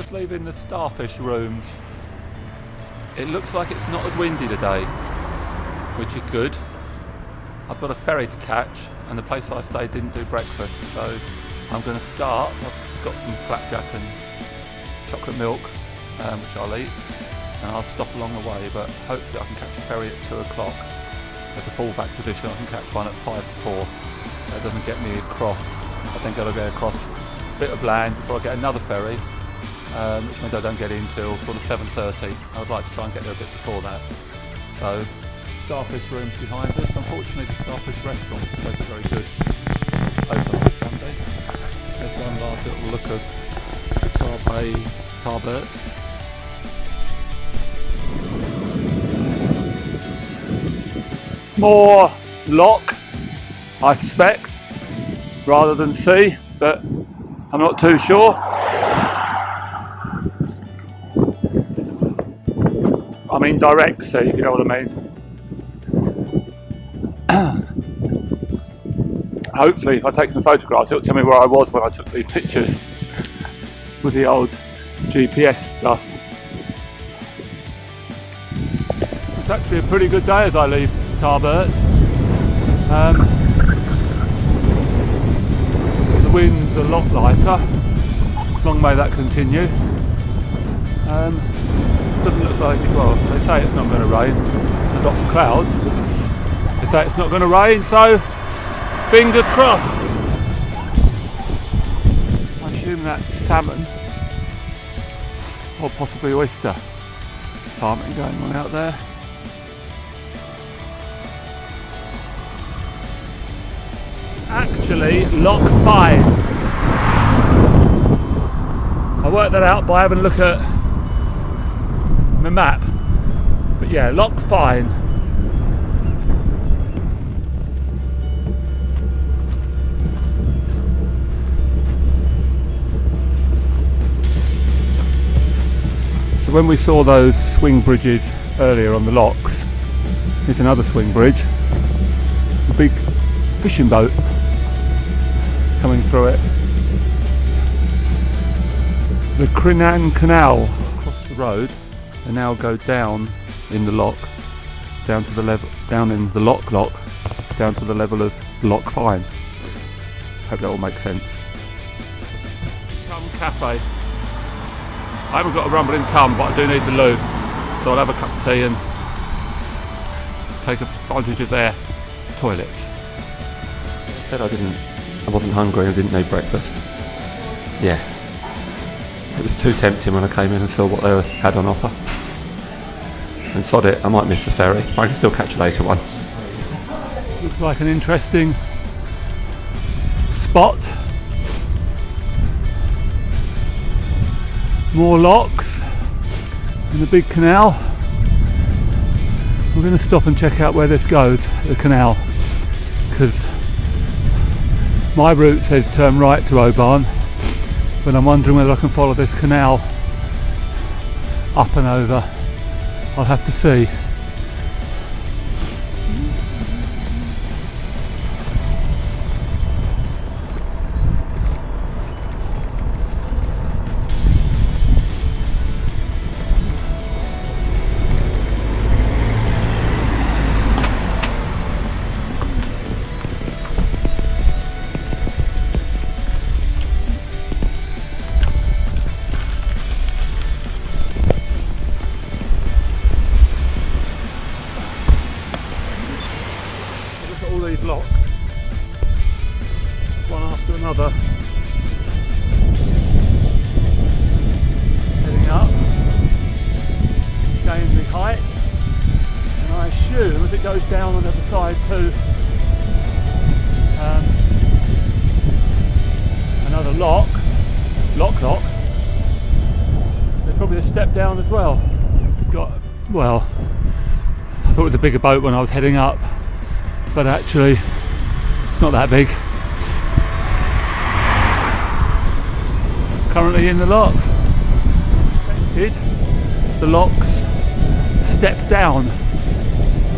just leaving the starfish rooms. It looks like it's not as windy today, which is good. I've got a ferry to catch, and the place I stayed didn't do breakfast, so I'm going to start. I've got some flapjack and chocolate milk, which I'll eat, and I'll stop along the way, but hopefully I can catch a ferry at 2 o'clock. As a fallback position, I can catch one at 5 to 4. That doesn't get me across. I think I'll go across a bit of land before I get another ferry, which means I don't get in till sort of 7:30. I would like to try and get there a bit before that. So, starfish rooms behind us. Unfortunately, the starfish restaurant is supposed to be very good. Open on Sunday. There's one last little look of Tarbert. More loch, I suspect, rather than sea, but I'm not too sure. I mean direct sea, if you know what I mean. Hopefully, if I take some photographs, it'll tell me where I was when I took these pictures with the old GPS stuff. It's actually a pretty good day as I leave Tarbert. The wind's a lot lighter. Long may that continue. Doesn't look like, well, they say it's not going to rain. There's lots of clouds, but they say it's not going to rain, so fingers crossed. I assume that's salmon, or possibly oyster farming going on out there. Actually, Loch Fyne. I worked that out by having a look at my map. But yeah, Loch Fyne. So when we saw those swing bridges earlier on the locks, here's another swing bridge. A big fishing boat coming through it. The Crinan Canal across the road, and now go down in the loch, down to the level, down in the loch, down to the level of Loch Fyne. Hope that all makes sense. Tum Cafe. I haven't got a rumbling tum, but I do need the loo, so I'll have a cup of tea and take advantage of their toilets. I said I wasn't hungry and didn't need breakfast. Yeah. It was too tempting when I came in and saw what they had on offer. And sod it, I might miss the ferry. I can still catch a later one. Looks like an interesting spot. More locks in the big canal. We're going to stop and check out where this goes, the canal, because my route says turn right to Oban, but I'm wondering whether I can follow this canal up and over. I'll have to see. All these locks, one after another, heading up, gaining the height, and I assume as it goes down on the other side too, another lock, there's probably a step down as well. Well, I thought it was a bigger boat when I was heading up, but actually it's not that big. Currently in the lock. The locks step down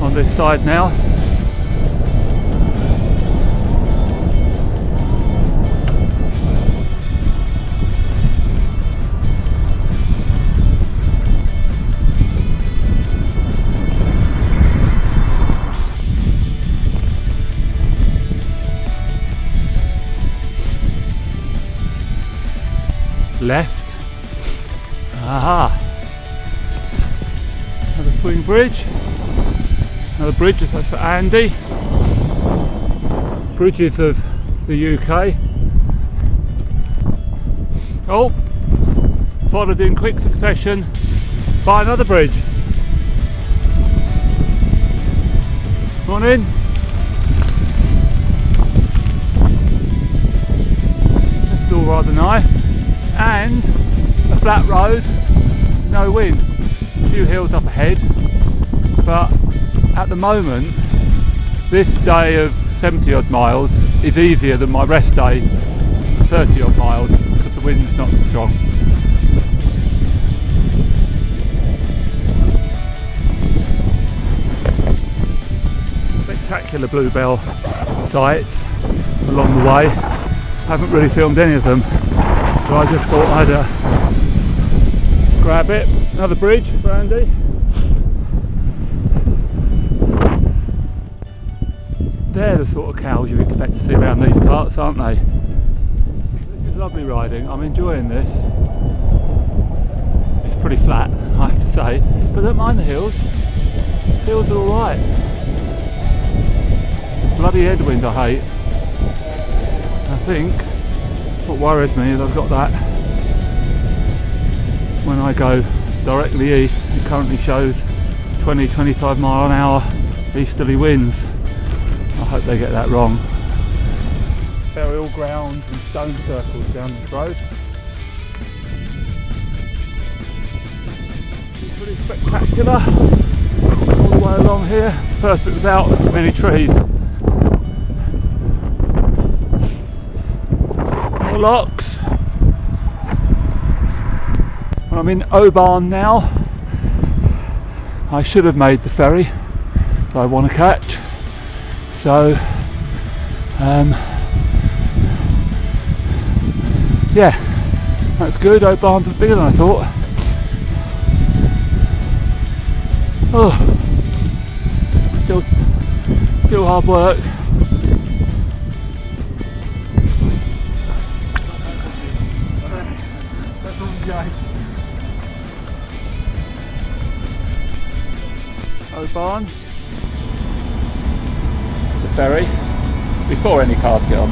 on this side now. left. Aha! Another swing bridge. Another bridge for Andy. Bridges of the UK. Oh! Followed in quick succession by another bridge. Come on in. This is all rather nice. And a flat road, no wind. A few hills up ahead. But at the moment, this day of 70 odd miles is easier than my rest day of 30 odd miles because the wind's not so strong. Spectacular bluebell sights along the way. Haven't really filmed any of them, so I just thought I'd grab it. Another bridge for Andy. They're the sort of cows you expect to see around these parts, aren't they? This is lovely riding. I'm enjoying this. It's pretty flat, I have to say, but I don't mind the hills. Hills are alright. It's a bloody headwind I hate. I think what worries me is I've got that when I go directly east. It currently shows 20-25 mile an hour easterly winds. I hope they get that wrong. Burial grounds and stone circles down this road. It's pretty spectacular all the way along here. First bit without many trees. More locks. Well, I'm in Oban now. I should have made the ferry that I want to catch. So, yeah, that's good. Oban's a bit bigger than I thought. Oh, still hard work. Oban. Ferry before any cars get on.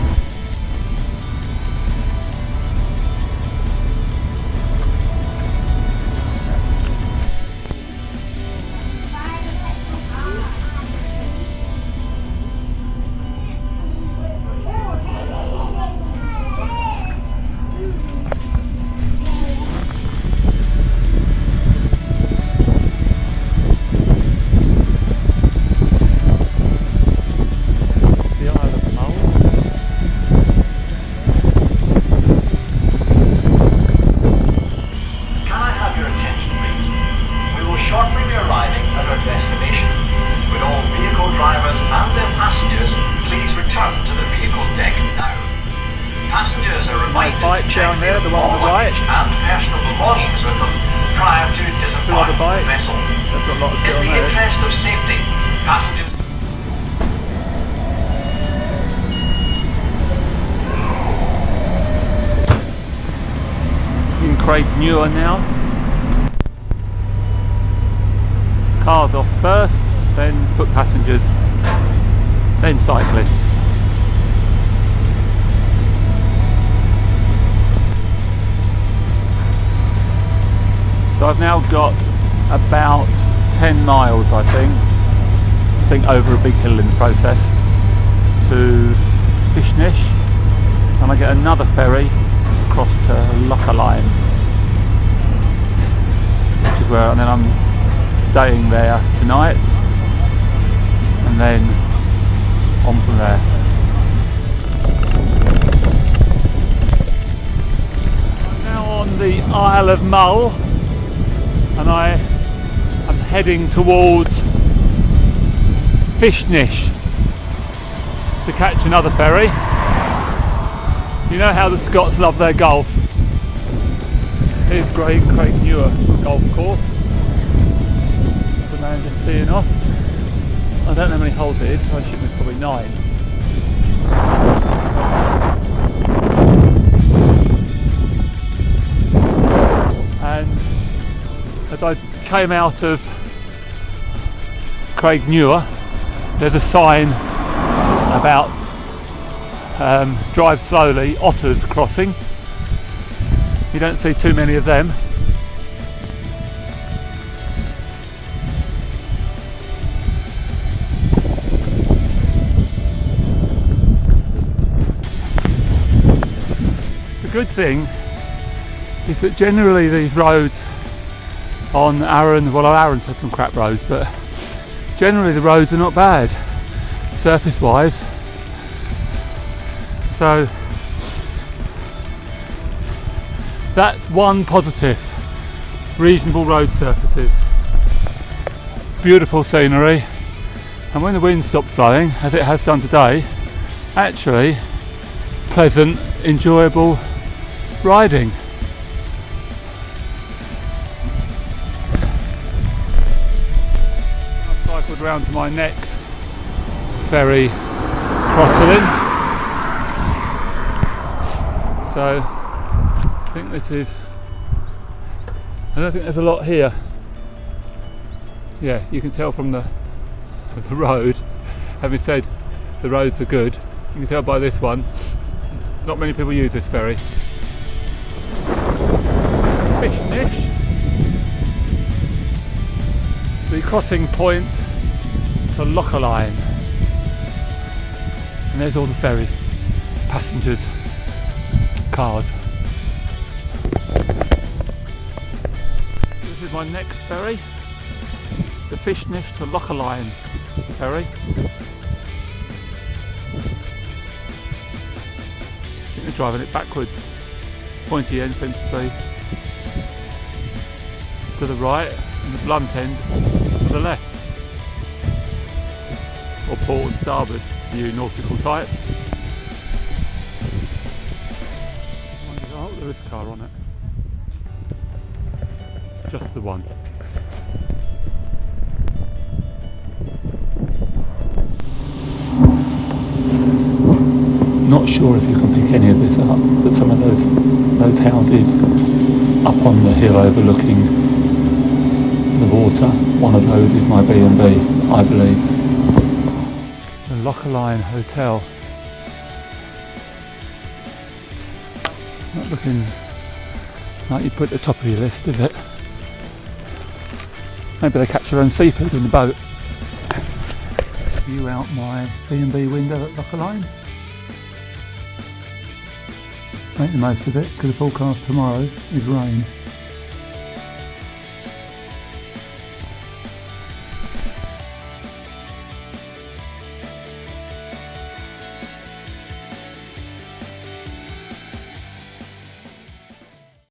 Down there, the one on the right, and personal belongings with them prior to disembarking the vessel. They've got lots in the interest of safety, passengers. In Craig Newer now. Cars off first, then foot passengers, then cyclists. So I've now got about 10 miles, I think over a big hill in the process, to Fishnish, and I get another ferry across to Lochaline, which is where, and then I'm staying there tonight, and then on from there. I'm now on the Isle of Mull, and I am heading towards Fishnish to catch another ferry. You know how the Scots love their golf. Here's Craig Newer golf course. The man just teeing off. I don't know how many holes it is, so I assume it's probably 9. as I came out of Craig Newer, there's a sign about drive slowly, otters crossing. You don't see too many of them. The good thing is that generally these roads on Arran, well Arran's had some crap roads, but generally the roads are not bad surface wise, so that's one positive. Reasonable road surfaces, beautiful scenery, and when the wind stops blowing, as it has done today, actually pleasant, enjoyable riding. I've cycled round to my next ferry crossing, so I think this is, I don't think there's a lot here. Yeah, you can tell from the road, having said the roads are good, you can tell by this one, not many people use this ferry. Fishnish, the crossing point to Lochaline, and there's all the ferry passengers, cars. This is my next ferry, the Fishnish to Lochaline ferry. I think they're driving it backwards. Pointy end seems to be to the right and the blunt end to the left. Or port and starboard, you nautical types. Oh, there is a car on it. It's just the one. Not sure if you can pick any of this up, but some of those houses up on the hill overlooking the water, one of those is my B&B, I believe. The Lochaline Hotel. Not looking like you'd put at the top of your list, is it? Maybe they catch their own seafood in the boat. View out my B&B window at Lochaline. Make the most of it, because the forecast tomorrow is rain.